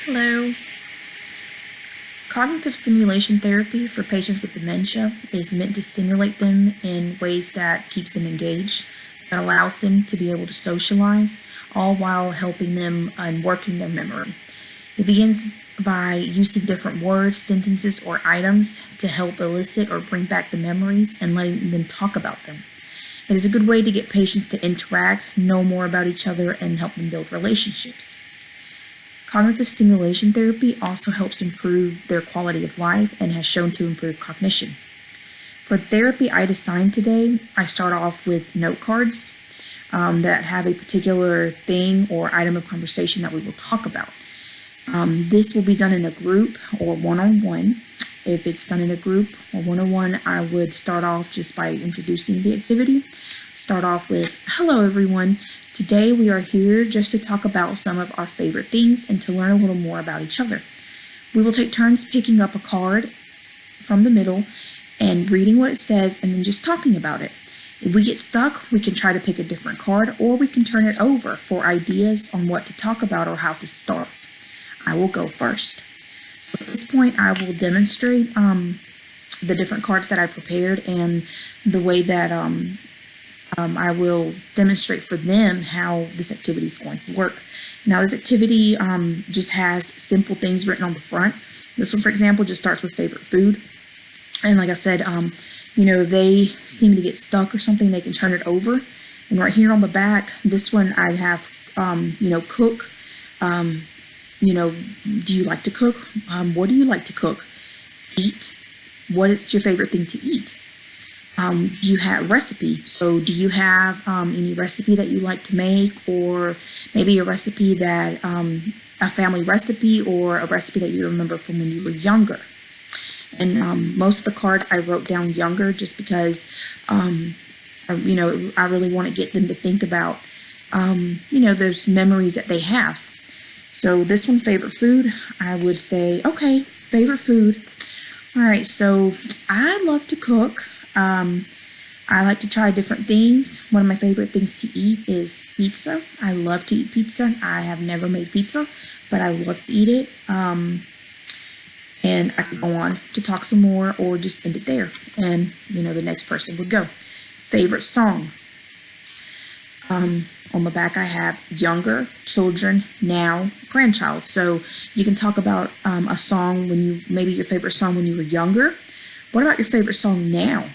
Hello. Cognitive stimulation therapy for patients with dementia is meant to stimulate them in ways that keeps them engaged, that allows them to be able to socialize, all while helping them and working their memory. It begins by using different words, sentences, or items to help elicit or bring back the memories and letting them talk about them. It is a good way to get patients to interact, know more about each other, and help them build relationships. Cognitive stimulation therapy also helps improve their quality of life and has shown to improve cognition. For the therapy I designed today, I start off with note cards that have a particular thing or item of conversation that we will talk about. This will be done in a group or one-on-one. If it's done in a group or one-on-one, I would start off just by introducing the activity. Start off with, "Hello everyone. Today we are here just to talk about some of our favorite things and to learn a little more about each other. We will take turns picking up a card from the middle and reading what it says and then just talking about it. If we get stuck, we can try to pick a different card or we can turn it over for ideas on what to talk about or how to start. I will go first. So at this point, I will demonstrate the different cards that I prepared and the way that I will demonstrate for them how this activity is going to work. Now, this activity just has simple things written on the front. This one, for example, just starts with favorite food. And like I said, if they seem to get stuck or something, they can turn it over. And right here on the back, this one I'd have, cook. Do you like to cook? What do you like to cook? Eat. What is your favorite thing to eat? Do you have recipe? So do you have any recipe that you like to make, or maybe a recipe that, a family recipe or a recipe that you remember from when you were younger? And most of the cards I wrote down younger just because, I really want to get them to think about, those memories that they have. So this one, favorite food, I would say, okay, favorite food. All right, so I love to cook. I like to try different things. One of my favorite things to eat is pizza. I love to eat pizza. I have never made pizza, but I love to eat it. And I could go on to talk some more or just end it there. And, the next person would go. Favorite song. On the back I have younger, children, now, grandchild. So you can talk about a song maybe your favorite song when you were younger. What about your favorite song now?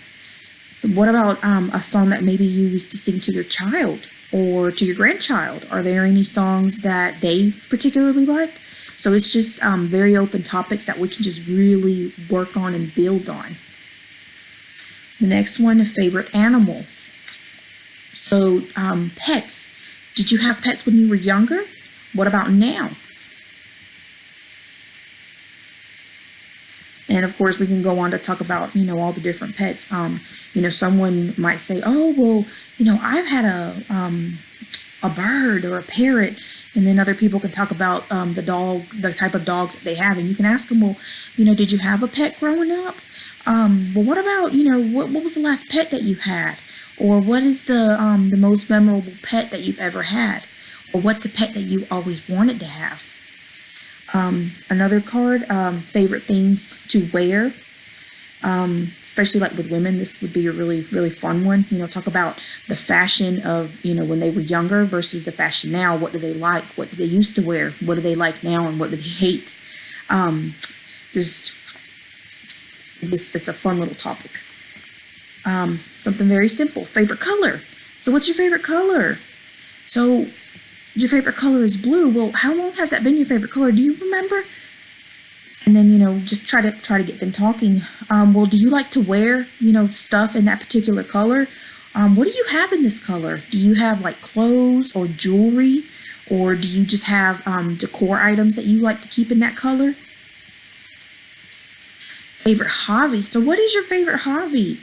What about a song that maybe you used to sing to your child or to your grandchild? Are there any songs that they particularly like? So it's just very open topics that we can just really work on and build on. The next one, a favorite animal. So pets. Did you have pets when you were younger? What about now? And of course, we can go on to talk about, all the different pets. Someone might say, oh, well, I've had a bird or a parrot. And then other people can talk about the type of dogs that they have. And you can ask them, well, did you have a pet growing up? Well, what about, what was the last pet that you had? Or what is the most memorable pet that you've ever had? Or what's a pet that you always wanted to have? Another card, favorite things to wear, especially like with women. This would be a really, really fun one. Talk about the fashion of, when they were younger versus the fashion now. What do they like? What do they used to wear? What do they like now? And what do they hate? It's a fun little topic. Something very simple. Favorite color. So what's your favorite color? So your favorite color is blue. Well, how long has that been your favorite color? Do you remember? And then, just try to get them talking. Well, do you like to wear, stuff in that particular color? What do you have in this color? Do you have like clothes or jewelry? Or do you just have decor items that you like to keep in that color? Favorite hobby. So what is your favorite hobby?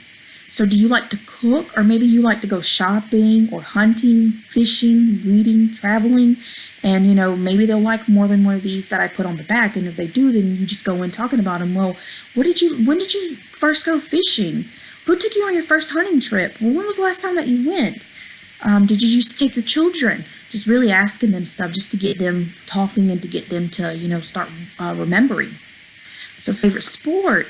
So do you like to cook, or maybe you like to go shopping or hunting, fishing, reading, traveling? And, maybe they'll like more than one of these that I put on the back. And if they do, then you just go in talking about them. Well, when did you first go fishing? Who took you on your first hunting trip? Well, when was the last time that you went? Did you used to take your children? just really asking them stuff just to get them talking and to get them to, start remembering. So favorite sport.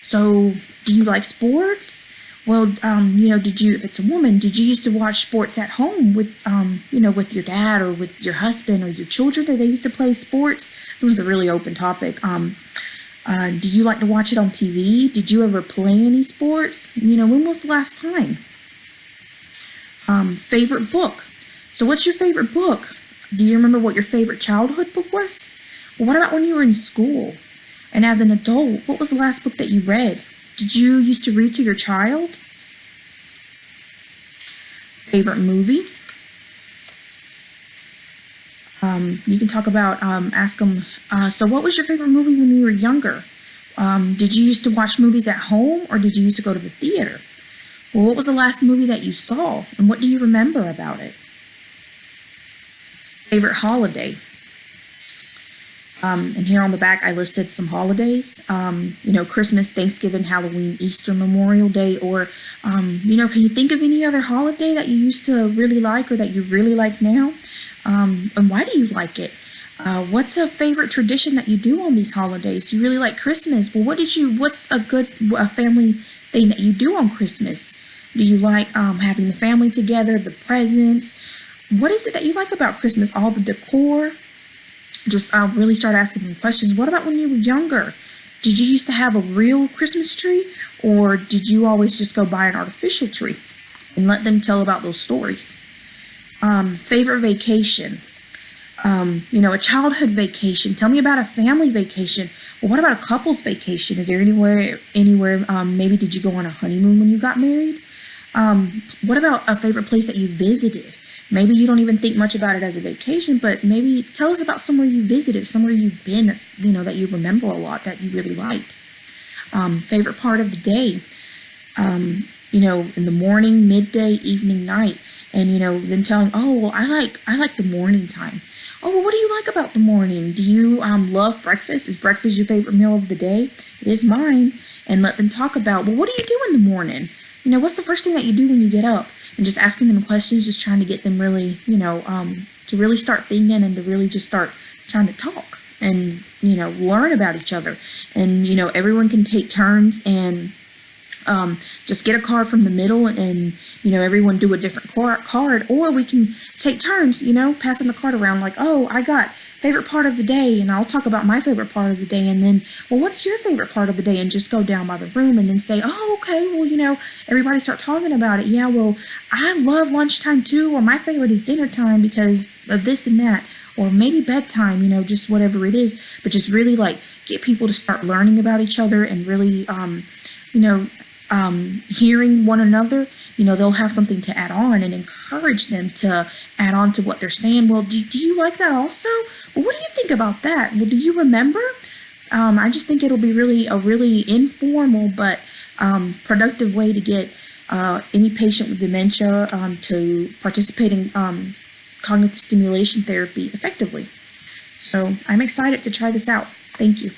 So do you like sports? Well, did you, if it's a woman, did you used to watch sports at home with, with your dad or with your husband or your children? Or they used to play sports? This was a really open topic. Do you like to watch it on TV? Did you ever play any sports? When was the last time? Favorite book. So what's your favorite book? Do you remember what your favorite childhood book was? Well, what about when you were in school? And as an adult, what was the last book that you read? Did you used to read to your child? Favorite movie? You can talk about, ask them, so what was your favorite movie when you were younger? Did you used to watch movies at home or did you used to go to the theater? Well, what was the last movie that you saw and what do you remember about it? Favorite holiday? And here on the back, I listed some holidays, Christmas, Thanksgiving, Halloween, Easter, Memorial Day, or, can you think of any other holiday that you used to really like or that you really like now? And why do you like it? What's a favorite tradition that you do on these holidays? Do you really like Christmas? Well, what's a good family thing that you do on Christmas? Do you like having the family together, the presents? What is it that you like about Christmas? All the decor? Just really start asking them questions. What about when you were younger? Did you used to have a real Christmas tree or did you always just go buy an artificial tree? And let them tell about those stories. Favorite vacation. A childhood vacation. Tell me about a family vacation. Well, what about a couple's vacation? Is there anywhere, maybe did you go on a honeymoon when you got married? What about a favorite place that you visited? Maybe you don't even think much about it as a vacation, but maybe tell us about somewhere you visited, somewhere you've been, that you remember a lot, that you really liked. Favorite part of the day, in the morning, midday, evening, night, and, then telling, oh, well, I like the morning time. Oh, well, what do you like about the morning? Do you love breakfast? Is breakfast your favorite meal of the day? It is mine. And let them talk about, well, what do you do in the morning? What's the first thing that you do when you get up? And just asking them questions, just trying to get them really, to really start thinking and to really just start trying to talk and, learn about each other. And, everyone can take turns and just get a card from the middle and, everyone do a different card. Or we can take turns, passing the card around like, oh, I got favorite part of the day, and I'll talk about my favorite part of the day, and then, well, what's your favorite part of the day, and just go down by the room and then say, oh, okay, well, everybody start talking about it. Yeah, well, I love lunchtime too, or my favorite is dinner time because of this and that, or maybe bedtime, just whatever it is, but just really like get people to start learning about each other and really, hearing one another. They'll have something to add on and encourage them to add on to what they're saying. Well, do you like that also? Well, what do you think about that? Well, do you remember? I just think it'll be a really informal but productive way to get any patient with dementia to participate in cognitive stimulation therapy effectively. So I'm excited to try this out. Thank you.